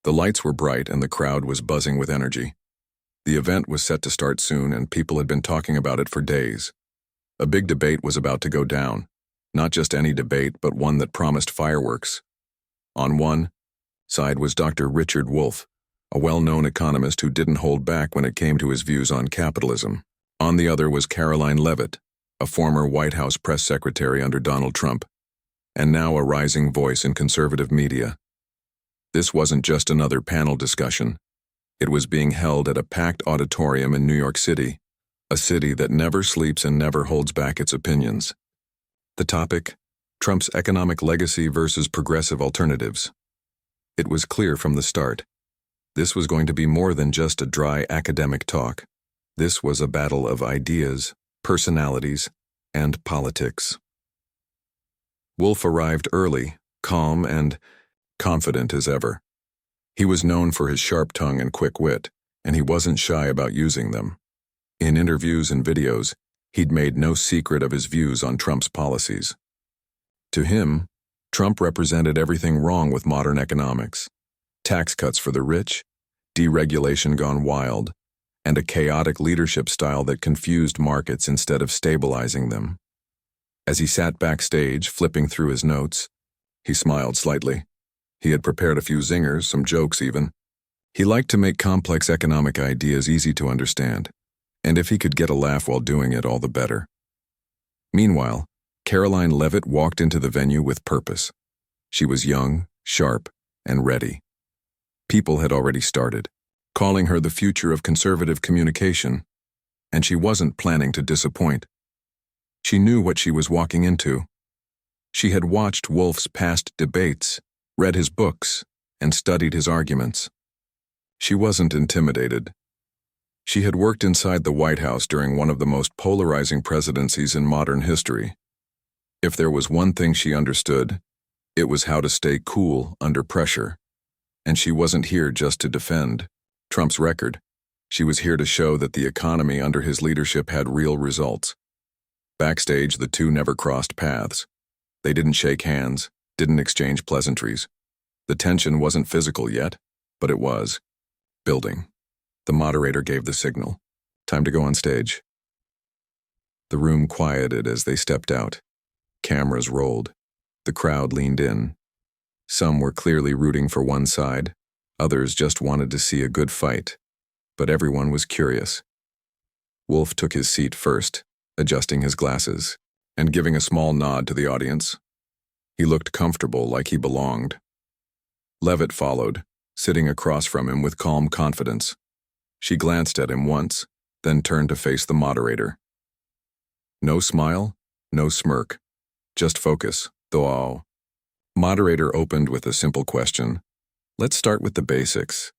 The lights were bright and the crowd was buzzing with energy. The event was set to start soon and people had been talking about it for days. A big debate was about to go down. Not just any debate, but one that promised fireworks. On one side was Dr. Richard Wolff, a well-known economist who didn't hold back when it came to his views on capitalism. On the other was Karoline Leavitt, a former White House press secretary under Donald Trump, and now a rising voice in conservative media. This wasn't just another panel discussion. It was being held at a packed auditorium in New York City, a city that never sleeps and never holds back its opinions. The topic: Trump's economic legacy versus progressive alternatives. It was clear from the start. This was going to be more than just a dry academic talk. This was a battle of ideas, personalities, and politics. Wolff arrived early, calm and confident as ever. He was known for his sharp tongue and quick wit, and he wasn't shy about using them. In interviews and videos, he'd made no secret of his views on Trump's policies. To him, Trump represented everything wrong with modern economics: tax cuts for the rich, deregulation gone wild, and a chaotic leadership style that confused markets instead of stabilizing them. As he sat backstage, flipping through his notes, he smiled slightly. He had prepared a few zingers, some jokes even. He liked to make complex economic ideas easy to understand, and if he could get a laugh while doing it, all the better. Meanwhile, Karoline Leavitt walked into the venue with purpose. She was young, sharp, and ready. People had already started, calling her the future of conservative communication, and she wasn't planning to disappoint. She knew what she was walking into. She had watched Wolff's past debates, read his books, and studied his arguments. She wasn't intimidated. She had worked inside the White House during one of the most polarizing presidencies in modern history. If there was one thing she understood, it was how to stay cool under pressure. And she wasn't here just to defend Trump's record. She was here to show that the economy under his leadership had real results. Backstage, the two never crossed paths. They didn't shake hands, didn't exchange pleasantries. The tension wasn't physical yet, but it was building. The moderator gave the signal. Time to go on stage. The room quieted as they stepped out. Cameras rolled. The crowd leaned in. Some were clearly rooting for one side. Others just wanted to see a good fight. But everyone was curious. Wolff took his seat first, adjusting his glasses, and giving a small nod to the audience. He looked comfortable, like he belonged. Leavitt followed, sitting across from him with calm confidence. She glanced at him once, then turned to face the moderator. No smile, no smirk, just focus, though. Moderator opened with a simple question. Let's start with the basics.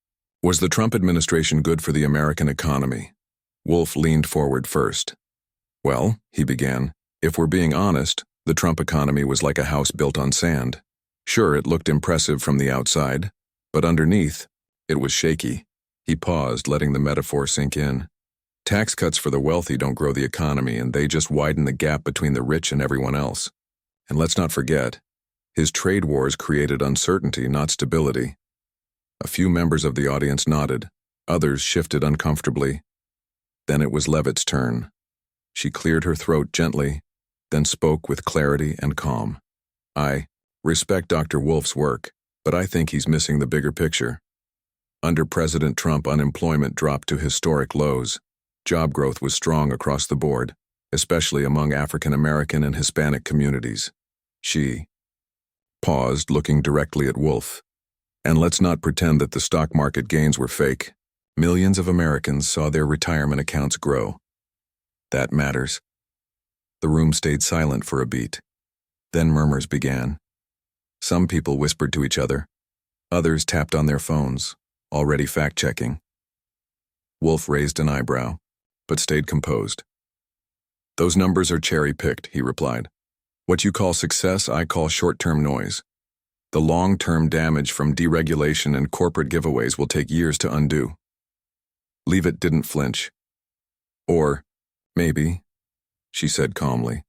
Was the Trump administration good for the American economy? Wolff leaned forward first. Well, he began, if we're being honest, the Trump economy was like a house built on sand. Sure, it looked impressive from the outside, but underneath, it was shaky. He paused, letting the metaphor sink in. Tax cuts for the wealthy don't grow the economy, and they just widen the gap between the rich and everyone else. And let's not forget, his trade wars created uncertainty, not stability. A few members of the audience nodded. Others shifted uncomfortably. Then it was Leavitt's turn. She cleared her throat gently, then spoke with clarity and calm. I respect Dr. Wolff's work, but I think he's missing the bigger picture. Under President Trump, unemployment dropped to historic lows. Job growth was strong across the board, especially among African American and Hispanic communities. She paused, looking directly at Wolff. And let's not pretend that the stock market gains were fake. Millions of Americans saw their retirement accounts grow. That matters. The room stayed silent for a beat. Then murmurs began. Some people whispered to each other. Others tapped on their phones, already fact-checking. Wolff raised an eyebrow, but stayed composed. Those numbers are cherry-picked, he replied. What you call success, I call short-term noise. The long-term damage from deregulation and corporate giveaways will take years to undo. Leavitt didn't flinch. Or, maybe, she said calmly,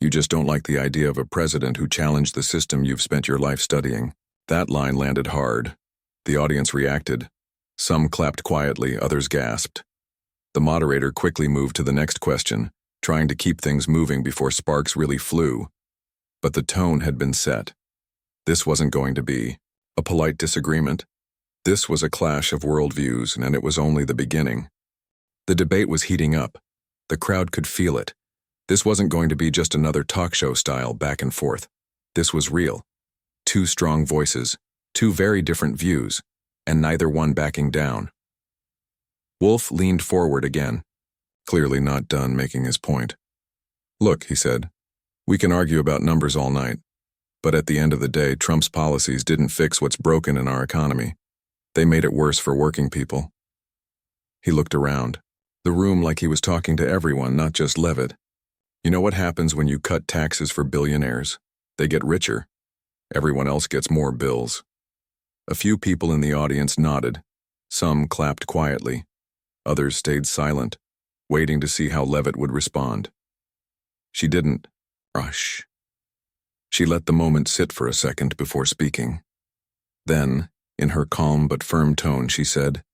you just don't like the idea of a president who challenged the system you've spent your life studying. That line landed hard. The audience reacted. Some clapped quietly, others gasped. The moderator quickly moved to the next question, trying to keep things moving before sparks really flew. But the tone had been set. This wasn't going to be a polite disagreement. This was a clash of worldviews, and it was only the beginning. The debate was heating up. The crowd could feel it. This wasn't going to be just another talk show style back and forth. This was real. Two strong voices, two very different views, and neither one backing down. Wolff leaned forward again, clearly not done making his point. "Look," he said, "we can argue about numbers all night, but at the end of the day, Trump's policies didn't fix what's broken in our economy. They made it worse for working people." He looked around, the room like he was talking to everyone, not just Leavitt. "You know what happens when you cut taxes for billionaires? They get richer. Everyone else gets more bills." A few people in the audience nodded. Some clapped quietly. Others stayed silent, waiting to see how Leavitt would respond. She didn't rush. She let the moment sit for a second before speaking. Then, in her calm but firm tone, she said,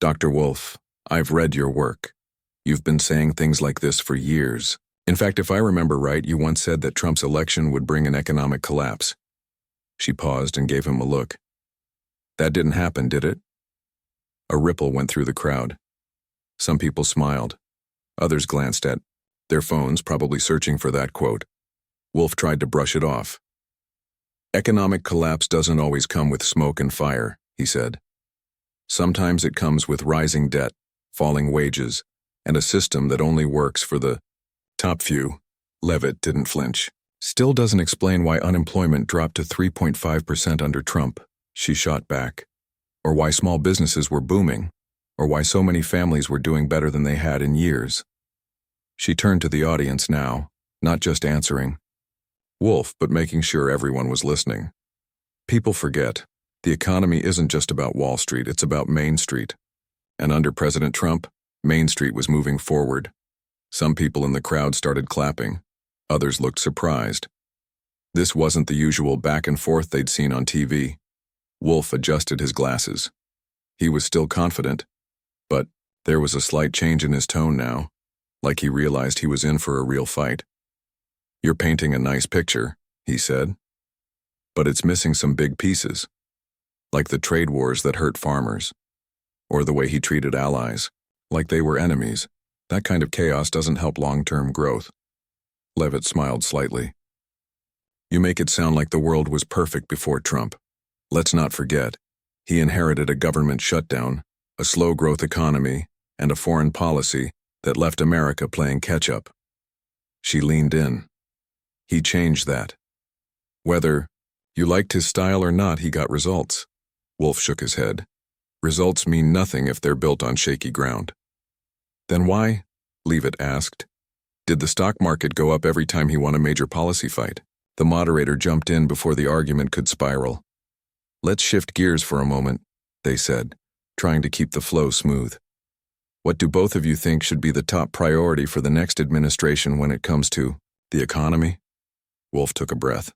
"Dr. Wolff, I've read your work. You've been saying things like this for years. In fact, if I remember right, you once said that Trump's election would bring an economic collapse." She paused and gave him a look. "That didn't happen, did it?" A ripple went through the crowd. Some people smiled. Others glanced at their phones, probably searching for that quote. Wolff tried to brush it off. "Economic collapse doesn't always come with smoke and fire," he said. "Sometimes it comes with rising debt, falling wages, and a system that only works for the top few." Leavitt didn't flinch. "Still doesn't explain why unemployment dropped to 3.5% under Trump," she shot back. "Or why small businesses were booming, or why so many families were doing better than they had in years." She turned to the audience now, not just answering Wolff, but making sure everyone was listening. "People forget, the economy isn't just about Wall Street, it's about Main Street. And under President Trump, Main Street was moving forward." Some people in the crowd started clapping. Others looked surprised. This wasn't the usual back and forth they'd seen on TV. Wolff adjusted his glasses. He was still confident, but there was a slight change in his tone now, like he realized he was in for a real fight. "You're painting a nice picture," he said, "but it's missing some big pieces, like the trade wars that hurt farmers, or the way he treated allies, like they were enemies. That kind of chaos doesn't help long-term growth." Leavitt smiled slightly. "You make it sound like the world was perfect before Trump. Let's not forget, he inherited a government shutdown, a slow-growth economy, and a foreign policy that left America playing catch-up." She leaned in. "He changed that. Whether you liked his style or not, he got results." Wolff shook his head. "Results mean nothing if they're built on shaky ground." "Then why?" Leavitt asked. "Did the stock market go up every time he won a major policy fight?" The moderator jumped in before the argument could spiral. "Let's shift gears for a moment," they said, trying to keep the flow smooth. "What do both of you think should be the top priority for the next administration when it comes to the economy?" Wolff took a breath.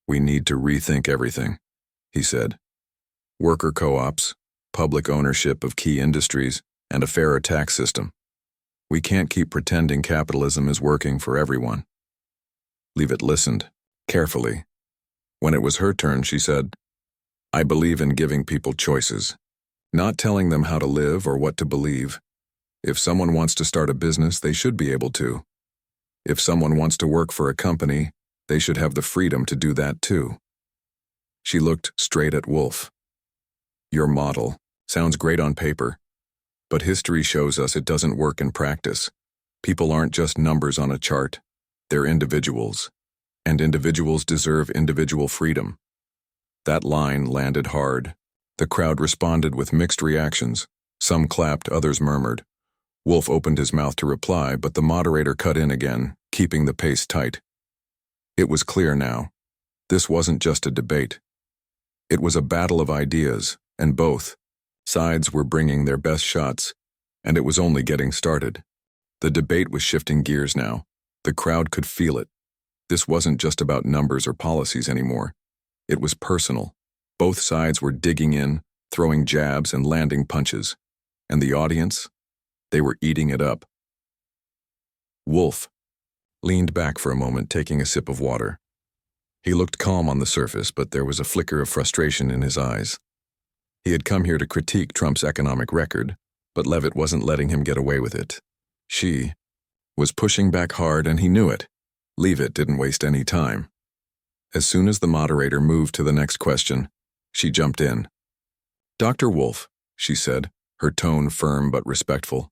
"We need to rethink everything," he said. "Worker co-ops, public ownership of key industries, and a fairer tax system. We can't keep pretending capitalism is working for everyone." Leavitt listened, carefully. When it was her turn, she said, "I believe in giving people choices, not telling them how to live or what to believe. If someone wants to start a business, they should be able to. If someone wants to work for a company, they should have the freedom to do that too." She looked straight at Wolff. "Your model sounds great on paper, but history shows us it doesn't work in practice. People aren't just numbers on a chart. They're individuals, and individuals deserve individual freedom." That line landed hard. The crowd responded with mixed reactions. Some clapped, others murmured. Wolff opened his mouth to reply, but the moderator cut in again, keeping the pace tight. It was clear now. This wasn't just a debate. It was a battle of ideas, and both sides were bringing their best shots, and it was only getting started. The debate was shifting gears now. The crowd could feel it. This wasn't just about numbers or policies anymore. It was personal. Both sides were digging in, throwing jabs and landing punches. And the audience? They were eating it up. Wolff leaned back for a moment, taking a sip of water. He looked calm on the surface, but there was a flicker of frustration in his eyes. He had come here to critique Trump's economic record, but Leavitt wasn't letting him get away with it. She was pushing back hard, and he knew it. Leavitt didn't waste any time. As soon as the moderator moved to the next question, she jumped in. "Dr. Wolff," she said, her tone firm but respectful.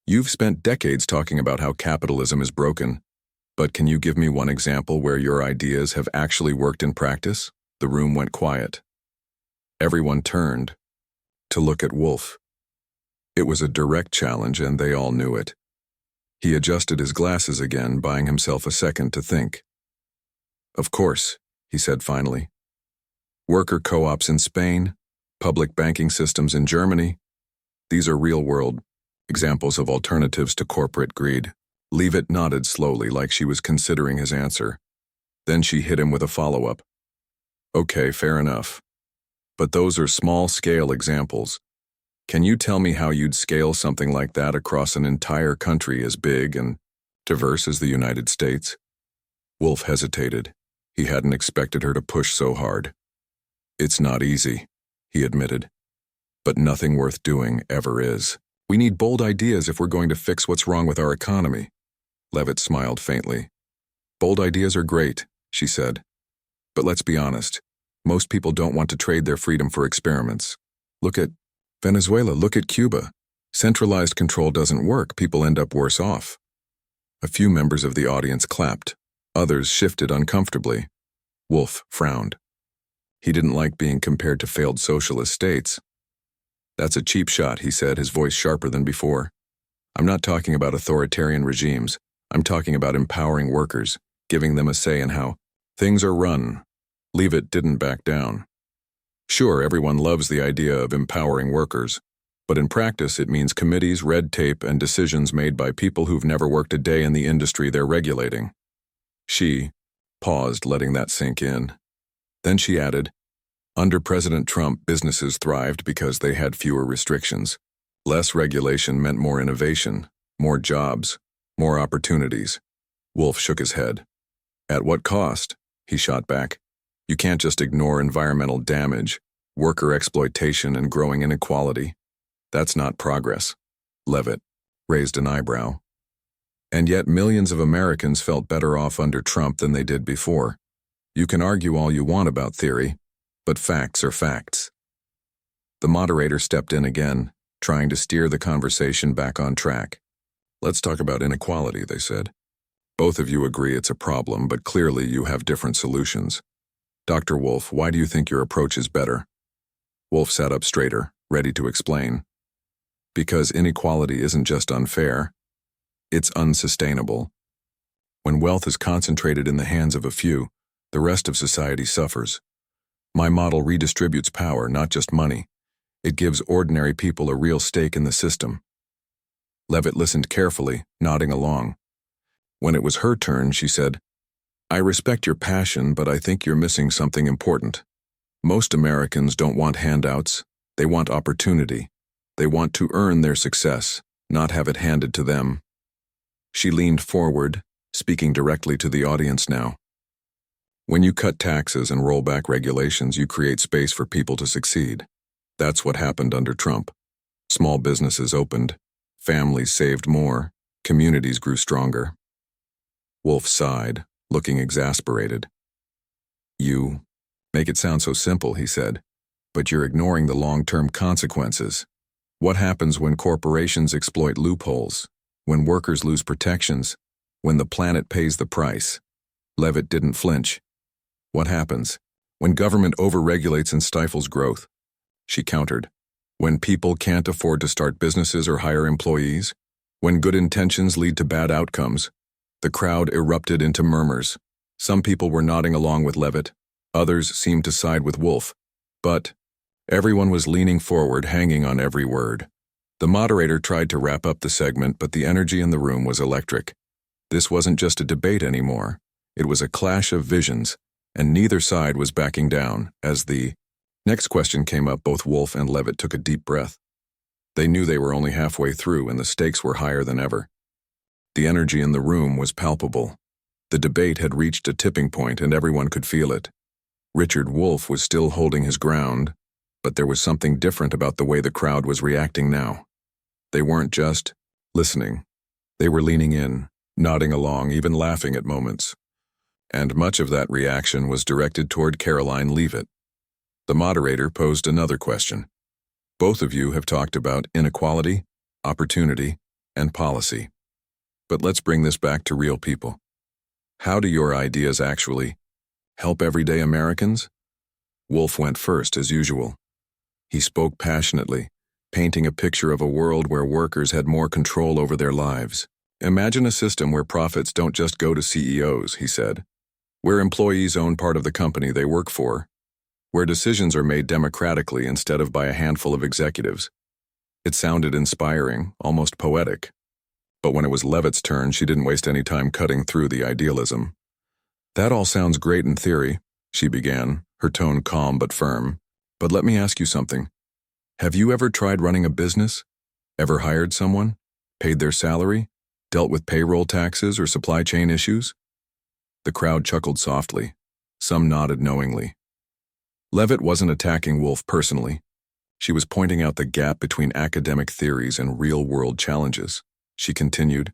"You've spent decades talking about how capitalism is broken, but can you give me one example where your ideas have actually worked in practice?" The room went quiet. Everyone turned to look at Wolff. It was a direct challenge, and they all knew it. He adjusted his glasses again, buying himself a second to think. "Of course," he said finally. "Worker co-ops in Spain, public banking systems in Germany. These are real-world examples of alternatives to corporate greed." Leavitt nodded slowly, like she was considering his answer. Then she hit him with a follow-up. "Okay, fair enough. But those are small-scale examples. Can you tell me how you'd scale something like that across an entire country as big and diverse as the United States?" Wolff hesitated. He hadn't expected her to push so hard. "It's not easy," he admitted. "But nothing worth doing ever is. We need bold ideas if we're going to fix what's wrong with our economy." Leavitt smiled faintly. "Bold ideas are great," she said. "But let's be honest. Most people don't want to trade their freedom for experiments. Look at Venezuela, look at Cuba. Centralized control doesn't work, people end up worse off." A few members of the audience clapped. Others shifted uncomfortably. Wolff frowned. He didn't like being compared to failed socialist states. "That's a cheap shot," he said, his voice sharper than before. "I'm not talking about authoritarian regimes. I'm talking about empowering workers, giving them a say in how things are run." Leavitt didn't back down. "Sure, everyone loves the idea of empowering workers, but in practice it means committees, red tape, and decisions made by people who've never worked a day in the industry they're regulating." She paused, letting that sink in. Then she added, "Under President Trump, businesses thrived because they had fewer restrictions. Less regulation meant more innovation, more jobs, more opportunities." Wolff shook his head. "At what cost?" he shot back. "You can't just ignore environmental damage, worker exploitation, and growing inequality. That's not progress." Leavitt raised an eyebrow. "And yet millions of Americans felt better off under Trump than they did before. You can argue all you want about theory, but facts are facts." The moderator stepped in again, trying to steer the conversation back on track. "Let's talk about inequality," they said. "Both of you agree it's a problem, but clearly you have different solutions. Dr. Wolff, why do you think your approach is better?" Wolff sat up straighter, ready to explain. "Because inequality isn't just unfair, it's unsustainable. When wealth is concentrated in the hands of a few, the rest of society suffers. My model redistributes power, not just money. It gives ordinary people a real stake in the system." Leavitt listened carefully, nodding along. When it was her turn, she said, "I respect your passion, but I think you're missing something important. Most Americans don't want handouts. They want opportunity. They want to earn their success, not have it handed to them." She leaned forward, speaking directly to the audience now. "When you cut taxes and roll back regulations, you create space for people to succeed. That's what happened under Trump. Small businesses opened, families saved more, communities grew stronger." Wolff sighed, looking exasperated. "You make it sound so simple," he said, "but you're ignoring the long-term consequences. What happens when corporations exploit loopholes, when workers lose protections, when the planet pays the price?" Leavitt didn't flinch. "What happens when government overregulates and stifles growth?" She countered. "When people can't afford to start businesses or hire employees? When good intentions lead to bad outcomes?" The crowd erupted into murmurs. Some people were nodding along with Leavitt. Others seemed to side with Wolff. But everyone was leaning forward, hanging on every word. The moderator tried to wrap up the segment, but the energy in the room was electric. This wasn't just a debate anymore. It was a clash of visions, and neither side was backing down. As the Next question came up. Both Wolff and Leavitt took a deep breath. They knew they were only halfway through and the stakes were higher than ever. The energy in the room was palpable. The debate had reached a tipping point and everyone could feel it. Richard Wolff was still holding his ground, but there was something different about the way the crowd was reacting now. They weren't just listening. They were leaning in, nodding along, even laughing at moments. And much of that reaction was directed toward Karoline Leavitt. The moderator posed another question. Both of you have talked about inequality, opportunity, and policy. But let's bring this back to real people. How do your ideas actually help everyday Americans? Wolff went first, as usual. He spoke passionately, painting a picture of a world where workers had more control over their lives. Imagine a system where profits don't just go to CEOs, he said, where employees own part of the company they work for, where decisions are made democratically instead of by a handful of executives. It sounded inspiring, almost poetic. But when it was Leavitt's turn, she didn't waste any time cutting through the idealism. That all sounds great in theory, she began, her tone calm but firm. But let me ask you something. Have you ever tried running a business? Ever hired someone? Paid their salary? Dealt with payroll taxes or supply chain issues? The crowd chuckled softly. Some nodded knowingly. Leavitt wasn't attacking Wolff personally. She was pointing out the gap between academic theories and real-world challenges. She continued,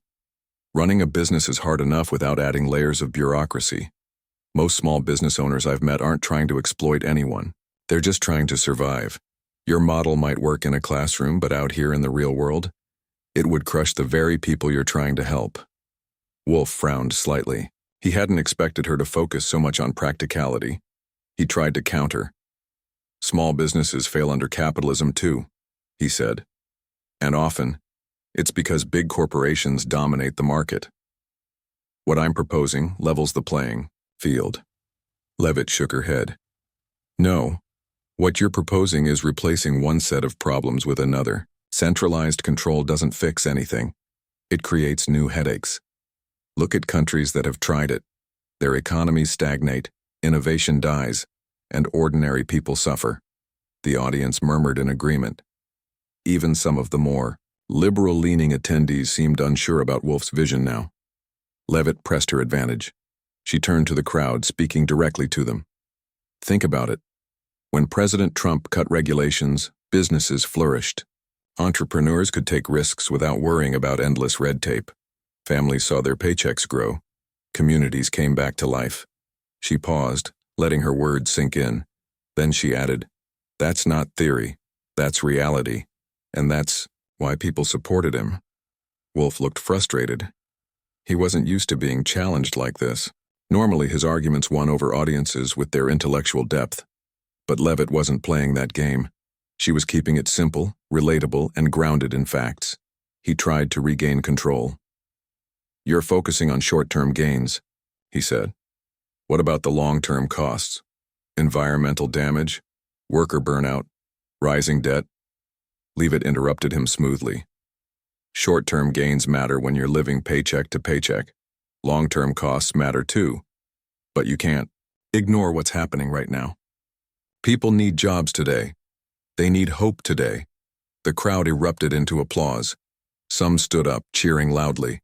running a business is hard enough without adding layers of bureaucracy. Most small business owners I've met aren't trying to exploit anyone. They're just trying to survive. Your model might work in a classroom, but out here in the real world, it would crush the very people you're trying to help. Wolff frowned slightly. He hadn't expected her to focus so much on practicality. He tried to counter. Small businesses fail under capitalism too, he said. And often, it's because big corporations dominate the market. What I'm proposing levels the playing field. Leavitt shook her head. No, what you're proposing is replacing one set of problems with another. Centralized control doesn't fix anything. It creates new headaches. Look at countries that have tried it. Their economies stagnate, innovation dies, and ordinary people suffer. The audience murmured in agreement. Even some of the more liberal-leaning attendees seemed unsure about Wolff's vision now. Leavitt pressed her advantage. She turned to the crowd, speaking directly to them. Think about it. When President Trump cut regulations, businesses flourished. Entrepreneurs could take risks without worrying about endless red tape. Families saw their paychecks grow. Communities came back to life. She paused, letting her words sink in. Then she added, that's not theory, that's reality, and that's why people supported him. Wolff looked frustrated. He wasn't used to being challenged like this. Normally his arguments won over audiences with their intellectual depth. But Leavitt wasn't playing that game. She was keeping it simple, relatable, and grounded in facts. He tried to regain control. You're focusing on short-term gains, he said. What about the long-term costs? Environmental damage? Worker burnout? Rising debt? Leavitt interrupted him smoothly. Short-term gains matter when you're living paycheck to paycheck. Long-term costs matter too. But you can't ignore what's happening right now. People need jobs today. They need hope today. The crowd erupted into applause. Some stood up, cheering loudly.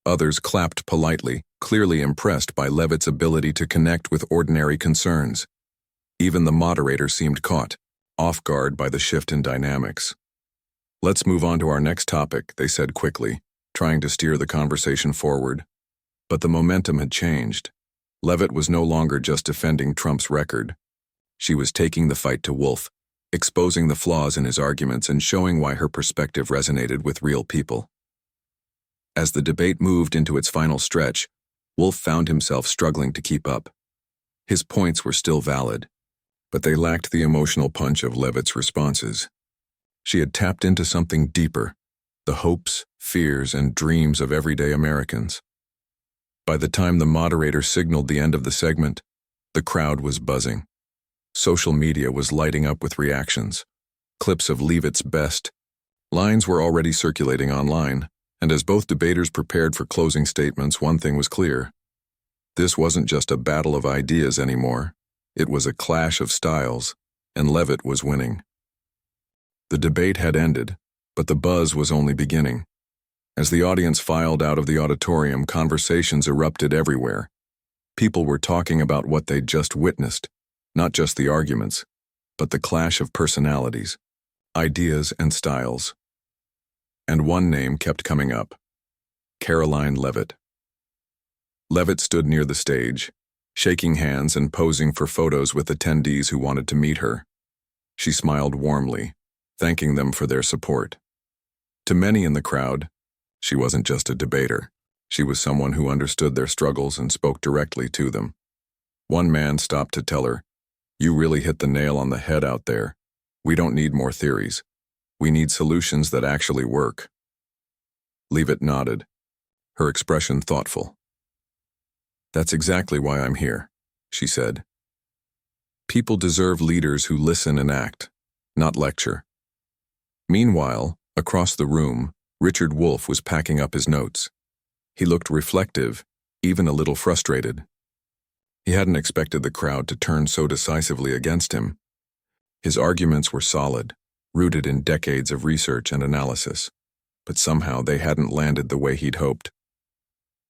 Others clapped politely, clearly impressed by Leavitt's ability to connect with ordinary concerns. Even the moderator seemed caught, off guard by the shift in dynamics. Let's move on to our next topic, they said quickly, trying to steer the conversation forward. But the momentum had changed. Leavitt was no longer just defending Trump's record. She was taking the fight to Wolff, exposing the flaws in his arguments and showing why her perspective resonated with real people. As the debate moved into its final stretch, Wolff found himself struggling to keep up. His points were still valid, but they lacked the emotional punch of Leavitt's responses. She had tapped into something deeper, the hopes, fears, and dreams of everyday Americans. By the time the moderator signaled the end of the segment, the crowd was buzzing. Social media was lighting up with reactions. Clips of Leavitt's best lines were already circulating online, and as both debaters prepared for closing statements, one thing was clear. This wasn't just a battle of ideas anymore. It was a clash of styles, and Leavitt was winning. The debate had ended, but the buzz was only beginning. As the audience filed out of the auditorium, conversations erupted everywhere. People were talking about what they'd just witnessed, not just the arguments, but the clash of personalities, ideas, and styles. And one name kept coming up: Karoline Leavitt. Leavitt stood near the stage, shaking hands and posing for photos with attendees who wanted to meet her. She smiled warmly, thanking them for their support. To many in the crowd, she wasn't just a debater. She was someone who understood their struggles and spoke directly to them. One man stopped to tell her, "You really hit the nail on the head out there. We don't need more theories. We need solutions that actually work." Leavitt nodded, her expression thoughtful. "That's exactly why I'm here," she said. "People deserve leaders who listen and act, not lecture." Meanwhile, across the room, Richard Wolff was packing up his notes. He looked reflective, even a little frustrated. He hadn't expected the crowd to turn so decisively against him. His arguments were solid, rooted in decades of research and analysis, but somehow they hadn't landed the way he'd hoped.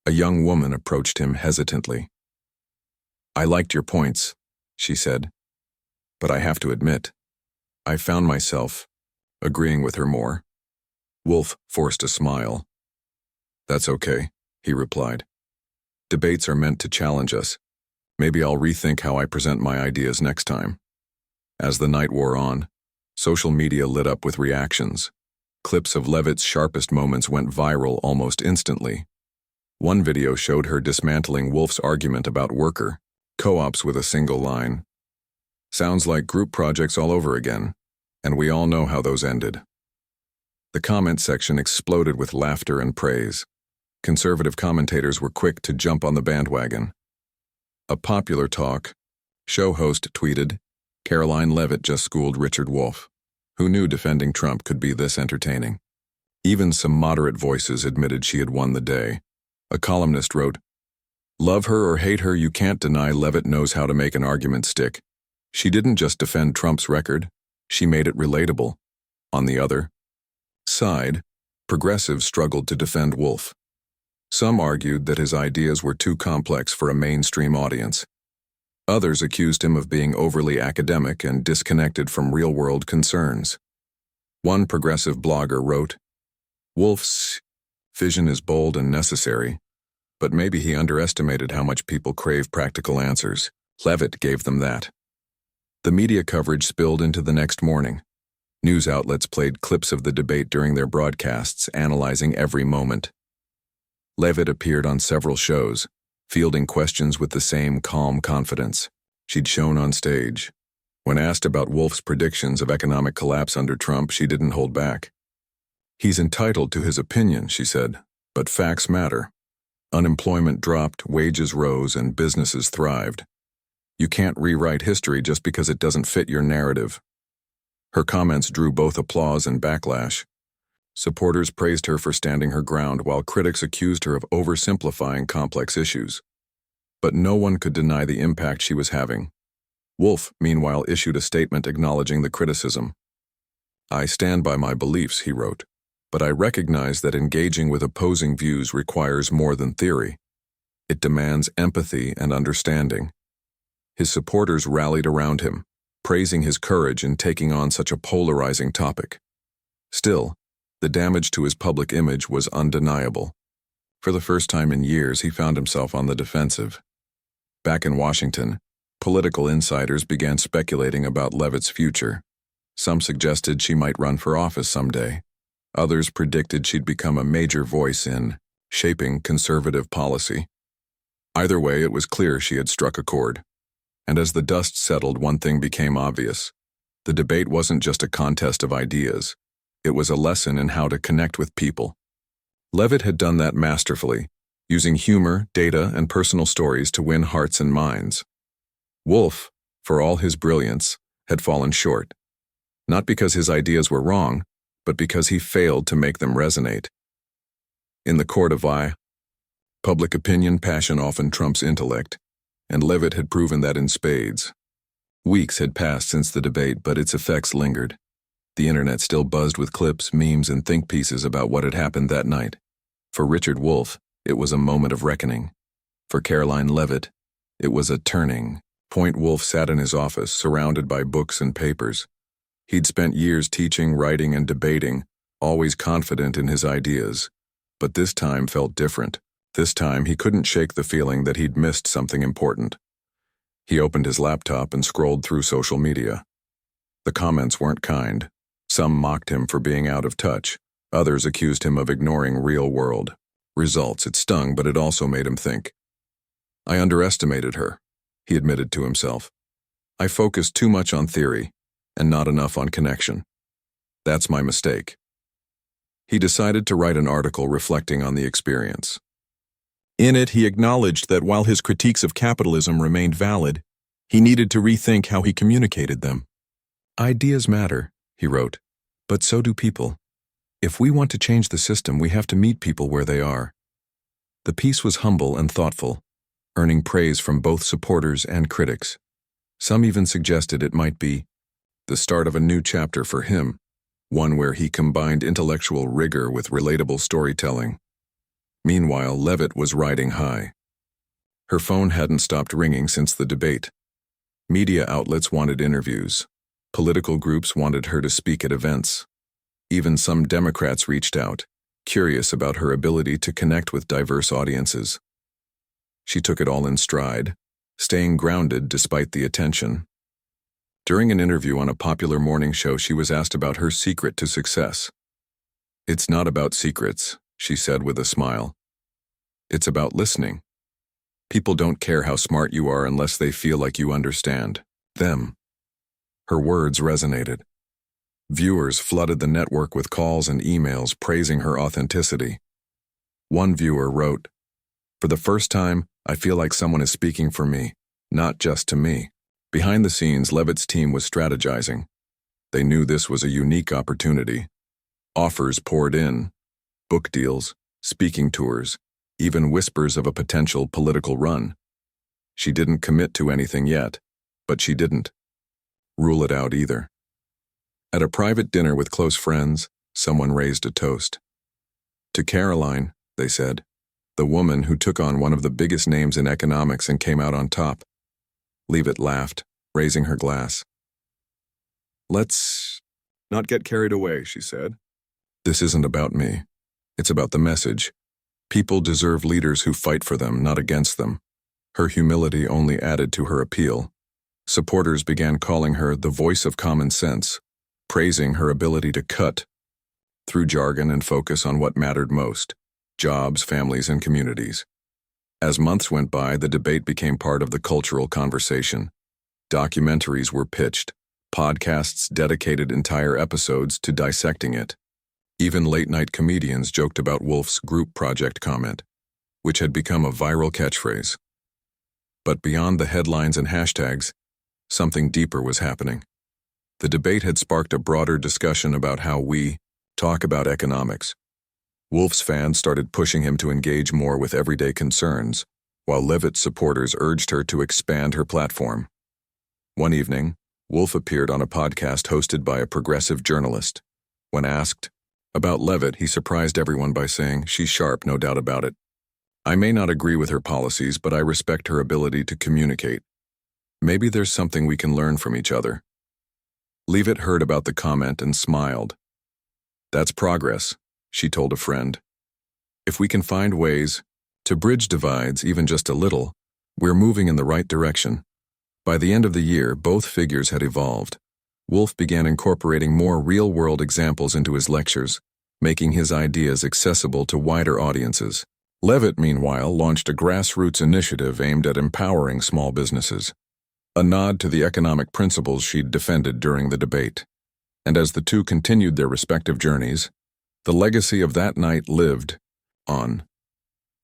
A young woman approached him hesitantly. "I liked your points," she said, "but I have to admit, I found myself agreeing with her more." Wolff forced a smile. "That's okay," he replied. "Debates are meant to challenge us. Maybe I'll rethink how I present my ideas next time." As the night wore on, social media lit up with reactions. Clips of Leavitt's sharpest moments went viral almost instantly. One video showed her dismantling Wolff's argument about worker co-ops with a single line. "Sounds like group projects all over again, and we all know how those ended." The comment section exploded with laughter and praise. Conservative commentators were quick to jump on the bandwagon. A popular talk show host tweeted, "Karoline Leavitt just schooled Richard Wolff. Who knew defending Trump could be this entertaining?" Even some moderate voices admitted she had won the day. A columnist wrote, "Love her or hate her, you can't deny Leavitt knows how to make an argument stick. She didn't just defend Trump's record, she made it relatable." On the other side, progressives struggled to defend Wolff. Some argued that his ideas were too complex for a mainstream audience. Others accused him of being overly academic and disconnected from real-world concerns. One progressive blogger wrote, "Wolff's vision is bold and necessary, but maybe he underestimated how much people crave practical answers. Leavitt gave them that." The media coverage spilled into the next morning. News outlets played clips of the debate during their broadcasts, analyzing every moment. Leavitt appeared on several shows, fielding questions with the same calm confidence she'd shown on stage. When asked about Wolff's predictions of economic collapse under Trump, she didn't hold back. "He's entitled to his opinion," she said, "but facts matter. Unemployment dropped, wages rose, and businesses thrived. You can't rewrite history just because it doesn't fit your narrative." Her comments drew both applause and backlash. Supporters praised her for standing her ground, while critics accused her of oversimplifying complex issues. But no one could deny the impact she was having. Wolff, meanwhile, issued a statement acknowledging the criticism. "I stand by my beliefs," he wrote, "but I recognize that engaging with opposing views requires more than theory. It demands empathy and understanding." His supporters rallied around him, praising his courage in taking on such a polarizing topic. Still, the damage to his public image was undeniable. For the first time in years, he found himself on the defensive. Back in Washington, political insiders began speculating about Leavitt's future. Some suggested she might run for office someday. Others predicted she'd become a major voice in shaping conservative policy. Either way, it was clear she had struck a chord. And as the dust settled, one thing became obvious. The debate wasn't just a contest of ideas. It was a lesson in how to connect with people. Leavitt had done that masterfully, using humor, data, and personal stories to win hearts and minds. Wolff, for all his brilliance, had fallen short. Not because his ideas were wrong, but because he failed to make them resonate. In the court of public opinion, passion often trumps intellect, and Leavitt had proven that in spades. Weeks had passed since the debate, but its effects lingered. The internet still buzzed with clips, memes, and think pieces about what had happened that night. For Richard Wolff, it was a moment of reckoning. For Karoline Leavitt, it was a turning point. Wolff sat in his office, surrounded by books and papers. He'd spent years teaching, writing, and debating, always confident in his ideas. But this time felt different. This time he couldn't shake the feeling that he'd missed something important. He opened his laptop and scrolled through social media. The comments weren't kind. Some mocked him for being out of touch. Others accused him of ignoring real-world results. It stung, but it also made him think. I underestimated her, he admitted to himself. I focused too much on theory and not enough on connection. That's my mistake. He decided to write an article reflecting on the experience. In it, he acknowledged that while his critiques of capitalism remained valid, he needed to rethink how he communicated them. Ideas matter, he wrote, but so do people. If we want to change the system, we have to meet people where they are. The piece was humble and thoughtful, earning praise from both supporters and critics. Some even suggested it might be the start of a new chapter for him, one where he combined intellectual rigor with relatable storytelling. Meanwhile, Leavitt was riding high. Her phone hadn't stopped ringing since the debate. Media outlets wanted interviews. Political groups wanted her to speak at events. Even some Democrats reached out, curious about her ability to connect with diverse audiences. She took it all in stride, staying grounded despite the attention. During an interview on a popular morning show, she was asked about her secret to success. It's not about secrets, she said with a smile. It's about listening. People don't care how smart you are unless they feel like you understand them. Her words resonated. Viewers flooded the network with calls and emails praising her authenticity. One viewer wrote, "For the first time, I feel like someone is speaking for me, not just to me." Behind the scenes, Leavitt's team was strategizing. They knew this was a unique opportunity. Offers poured in, book deals, speaking tours, even whispers of a potential political run. She didn't commit to anything yet, but she didn't rule it out either. At a private dinner with close friends, someone raised a toast. To Karoline, they said, the woman who took on one of the biggest names in economics and came out on top. Leavitt laughed, raising her glass. Let's not get carried away, she said. This isn't about me. It's about the message. People deserve leaders who fight for them, not against them. Her humility only added to her appeal. Supporters began calling her the voice of common sense, praising her ability to cut through jargon and focus on what mattered most: jobs, families, and communities. As months went by, the debate became part of the cultural conversation. Documentaries were pitched. Podcasts dedicated entire episodes to dissecting it. Even late-night comedians joked about Wolff's group project comment, which had become a viral catchphrase. But beyond the headlines and hashtags, something deeper was happening. The debate had sparked a broader discussion about how we talk about economics. Wolff's fans started pushing him to engage more with everyday concerns, while Leavitt's supporters urged her to expand her platform. One evening, Wolff appeared on a podcast hosted by a progressive journalist. When asked about Leavitt, he surprised everyone by saying, "She's sharp, no doubt about it. I may not agree with her policies, but I respect her ability to communicate. Maybe there's something we can learn from each other." Leavitt heard about the comment and smiled. "That's progress," she told a friend. "If we can find ways to bridge divides even just a little, we're moving in the right direction." By the end of the year, both figures had evolved. Wolff began incorporating more real-world examples into his lectures, making his ideas accessible to wider audiences. Leavitt, meanwhile, launched a grassroots initiative aimed at empowering small businesses, a nod to the economic principles she'd defended during the debate. And as the two continued their respective journeys, the legacy of that night lived on.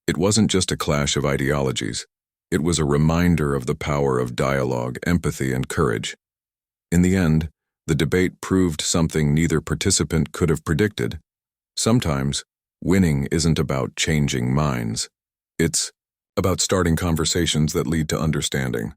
It wasn't just a clash of ideologies. It was a reminder of the power of dialogue, empathy, and courage. In the end, the debate proved something neither participant could have predicted. Sometimes, winning isn't about changing minds. It's about starting conversations that lead to understanding.